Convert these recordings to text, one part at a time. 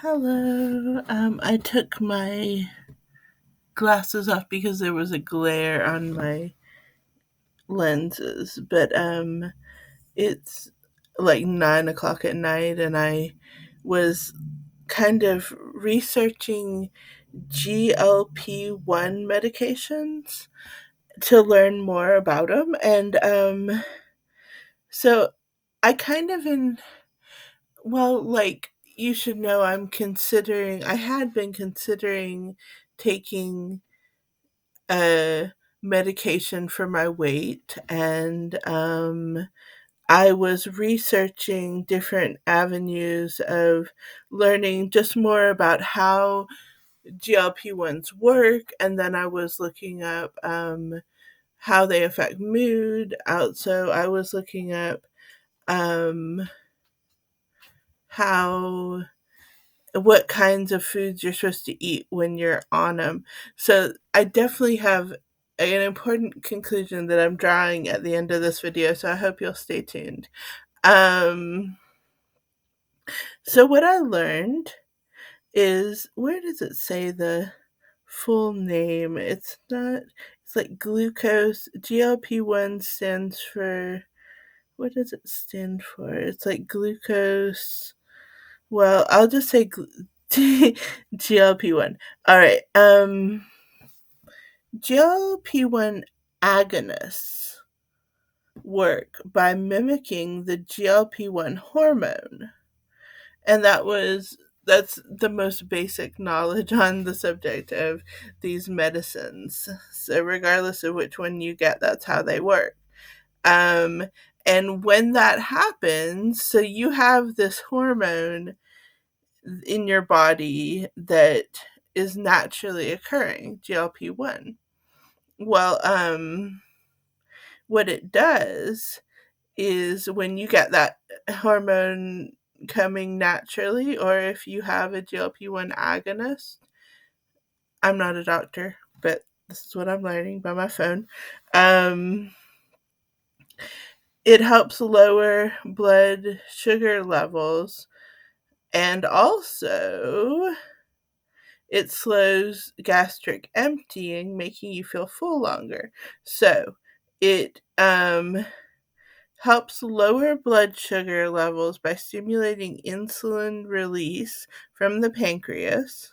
Hello. I took my glasses off because there was a glare on my lenses, but it's like 9 o'clock at night, and I was kind of researching GLP-1 medications to learn more about them, and so I kind of you should know I had been considering taking a medication for my weight, and I was researching different avenues of learning just more about how GLP-1s work, and then I was looking up how they affect mood. Also, I was looking up um, how what kinds of foods you're supposed to eat when you're on them. So I definitely have an important conclusion that I'm drawing at the end of this video, so I hope you'll stay tuned. Um, so what I learned is, where does it say the full name? It's not, it's like glucose. GLP-1 stands for, what does it stand for? It's like glucose. Well, I'll just say GLP-1. All right. GLP-1 agonists work by mimicking the GLP-1 hormone. And that's the most basic knowledge on the subject of these medicines. So regardless of which one you get, that's how they work. Um and when that happens, so you have this hormone in your body that is naturally occurring, GLP-1. Well, what it does is when you get that hormone coming naturally, or if you have a GLP-1 agonist, I'm not a doctor, but this is what I'm learning by my phone. Um, it helps lower blood sugar levels, and also it slows gastric emptying, making you feel full longer. So it helps lower blood sugar levels by stimulating insulin release from the pancreas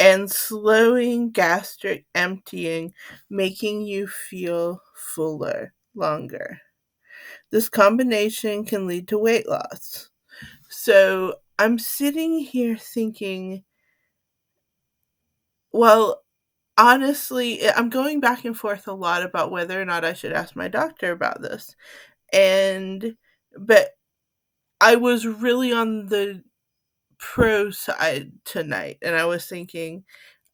and slowing gastric emptying, making you feel fuller longer. This combination can lead to weight loss. So I'm sitting here thinking, well, honestly, I'm going back and forth a lot about whether or not I should ask my doctor about this. And, but I was really on the pro side tonight, and I was thinking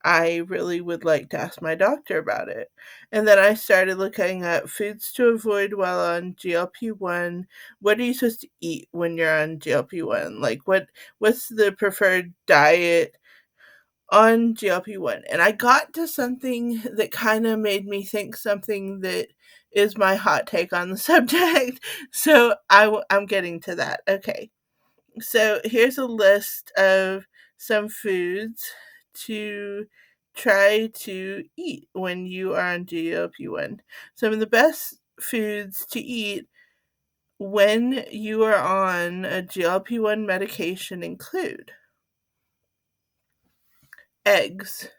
I really would like to ask my doctor about it. And then I started looking at foods to avoid while on GLP-1. What are you supposed to eat when you're on GLP-1? Like what's the preferred diet on GLP-1? And I got to something that kind of made me think something that is my hot take on the subject. So I'm getting to that. Okay. So here's a list of some foods to try to eat when you are on GLP-1. Some of the best foods to eat when you are on a GLP-1 medication include eggs.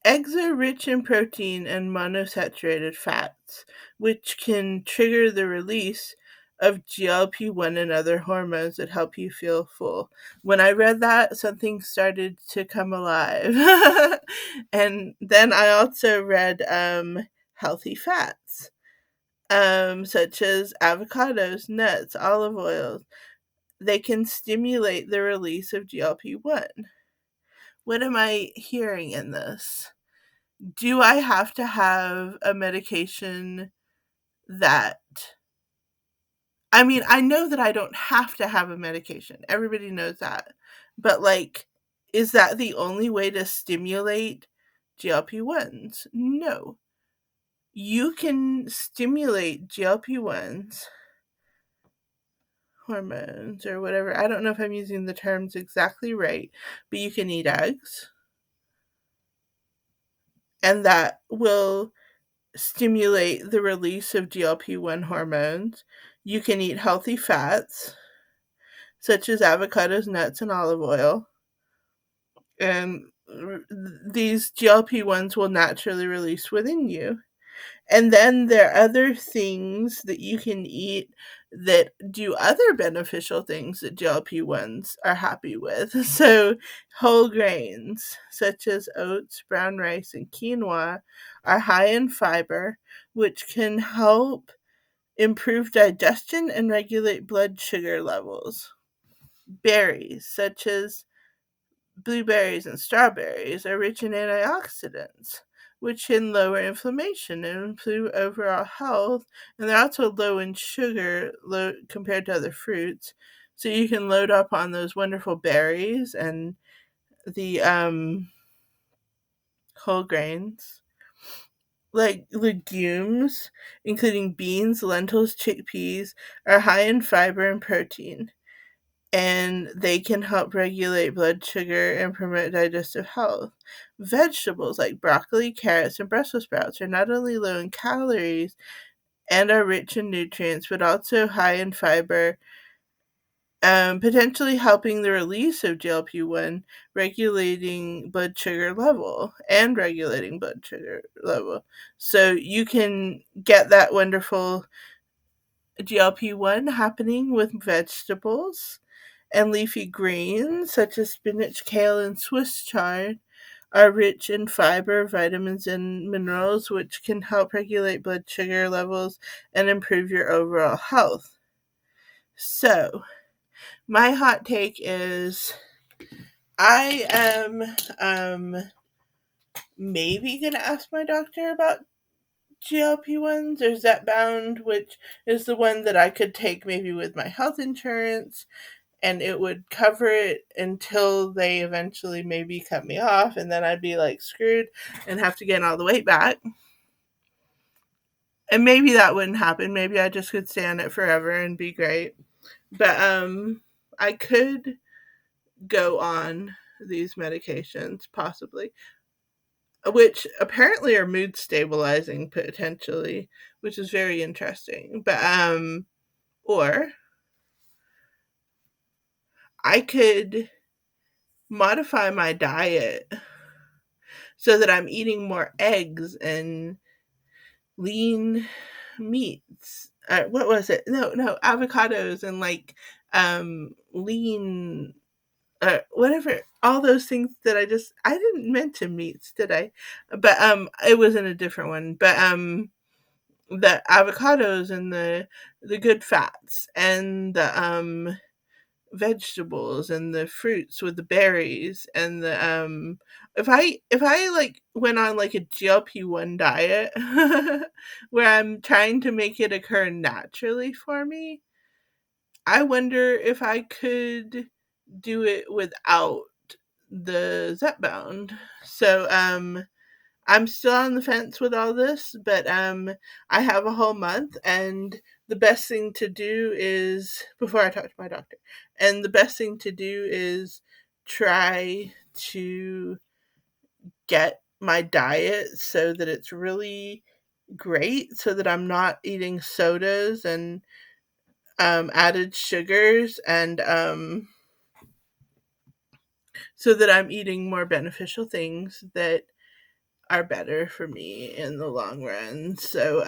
Eggs are rich in protein and monosaturated fats, which can trigger the release of GLP-1 and other hormones that help you feel full. When I read that, something started to come alive. And then I also read healthy fats, such as avocados, nuts, olive oils. They can stimulate the release of GLP-1. What am I hearing in this? Do I have to have a medication that, I mean, I know that I don't have to have a medication. Everybody knows that. But like, is that the only way to stimulate GLP-1s? No. You can stimulate GLP-1s hormones or whatever. I don't know if I'm using the terms exactly right, but you can eat eggs, and that will stimulate the release of GLP-1 hormones. You can eat healthy fats, such as avocados, nuts, and olive oil. And these GLP-1s will naturally release within you. And then there are other things that you can eat that do other beneficial things that GLP-1s are happy with. So, whole grains such as oats, brown rice, and quinoa are high in fiber, which can help improve digestion and regulate blood sugar levels. Berries such as blueberries and strawberries are rich in antioxidants, which can lower inflammation and improve overall health. And they're also low in sugar compared to other fruits. So you can load up on those wonderful berries and the whole grains. Like legumes, including beans, lentils, chickpeas, are high in fiber and protein, and they can help regulate blood sugar and promote digestive health. Vegetables like broccoli, carrots, and Brussels sprouts are not only low in calories and are rich in nutrients, but also high in fiber, potentially helping the release of GLP-1, regulating blood sugar level. So you can get that wonderful GLP-1 happening with vegetables. And leafy greens, such as spinach, kale, and Swiss chard, are rich in fiber, vitamins, and minerals, which can help regulate blood sugar levels and improve your overall health. So, my hot take is I am maybe going to ask my doctor about GLP-1s or Zepbound, which is the one that I could take maybe with my health insurance, and it would cover it until they eventually maybe cut me off, and then I'd be like screwed and have to gain all the weight back. And maybe that wouldn't happen. Maybe I just could stay on it forever and be great. But I could go on these medications possibly, which apparently are mood stabilizing potentially, which is very interesting. But or I could modify my diet so that I'm eating more eggs and lean meats. What was it? No, avocados and like lean whatever, all those things that I didn't mention meats, did I? But it was in a different one. But the avocados and the good fats and the vegetables and the fruits with the berries and the if I like went on like a GLP-1 diet where I'm trying to make it occur naturally for me, I wonder if I could do it without the Zepbound. So I'm still on the fence with all this, but I have a whole month, and the best thing to do is before I talk to my doctor. And the best thing to do is try to get my diet so that it's really great, so that I'm not eating sodas and added sugars, and so that I'm eating more beneficial things that are better for me in the long run. So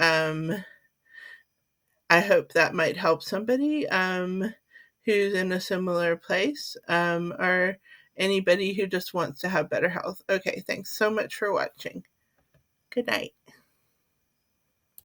I hope that might help somebody who's in a similar place, or anybody who just wants to have better health. Okay, thanks so much for watching. Good night.